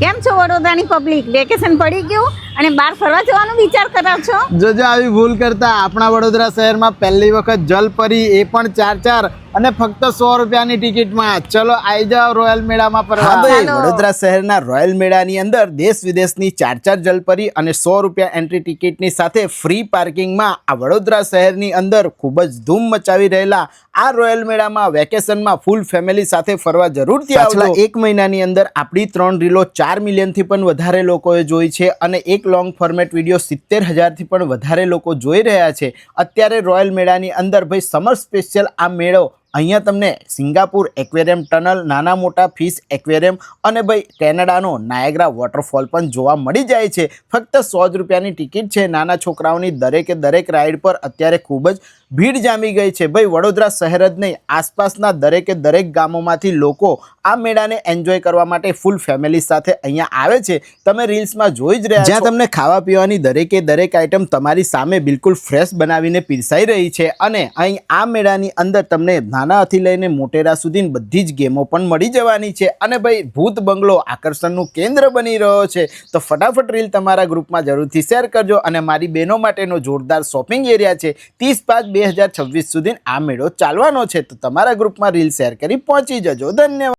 કેમ છો વડોદરાની પબ્લિક? વેકેશન પડી ગયું અને બહાર ફરવા જવાનો વિચાર કરો છો? જોજો આવી ભૂલ કરતા આપણા વડોદરા શહેરમાં પહેલી વખત જલપરી એ પણ 4 અને ફક્ત 100 રૂપિયાની ટિકિટમાં. ચલો આવી જાઓ રોયલ મેળામાં ફરવા. હા ભાઈ, ચાલો. વડોદરા શહેરના રોયલ મેળાની અંદર દેશ વિદેશની 4 જલપરી અને 100 રૂપિયા એન્ટ્રી ટિકિટની સાથે ફ્રી પાર્કિંગમાં આ વડોદરા શહેરની અંદર ખૂબ જ ધૂમ મચાવી રહેલા આ રોયલ મેળામાં વેકેશનમાં ફૂલ ફેમિલી સાથે ફરવા જરૂરથી આવજો. પાછલા 1 મહિનાની અંદર આપણી 3 રીલો 4 મિલિયનથી પણ વધારે લોકોએ જોઈ છે અને એક લોંગ ફોર્મેટ વિડીયો 70,000થી પણ વધારે લોકો જોઈ રહ્યા છે. અત્યારે રોયલ મેળાની અંદર ભાઈ સમર સ્પેશિયલ આ મેળો અહીંયા તમને સિંગાપુર એક્વેરિયમ ટનલ, નાના મોટા ફિશ એક્વેરિયમ અને ભાઈ કેનેડાનો નાયગ્રા વોટરફોલ પણ જોવા મળી જાય છે. ફક્ત 100 રૂપિયાની ટિકિટ છે. નાના છોકરાઓની દરેકે દરેક રાઈડ પર અત્યારે ખૂબ જ ભીડ જામી ગઈ છે. ભાઈ વડોદરા શહેર જ નહીં, આસપાસના દરેકે દરેક ગામોમાંથી લોકો આ મેળાને એન્જોય કરવા માટે ફૂલ ફેમિલી સાથે અહીંયા આવે છે. તમે રીલ્સમાં જોઈ જ રહ્યા છો, જ્યાં તમને ખાવા પીવાની દરેકે દરેક આઈટમ તમારી સામે બિલકુલ ફ્રેશ બનાવીને પીરસાઈ રહી છે. અને અહીં આ મેળાની અંદર તમને નાનાથી લઈને મોટેરા સુધી બધી જ ગેમો પણ મળી જવાની છે. અને ભાઈ ભૂત બંગલો આકર્ષણનું કેન્દ્ર બની રહ્યો છે. તો ફટાફટ રીલ તમારા ગ્રુપમાં જરૂરથી શેર કરજો. અને મારી બહેનો માટેનો જોરદાર શોપિંગ એરિયા છે. 30/5/2026 સુધી આ મેળો ચાલવાનો છે. તો તમારા ગ્રુપમાં રીલ શેર કરી પહોંચી જજો. ધન્યવાદ.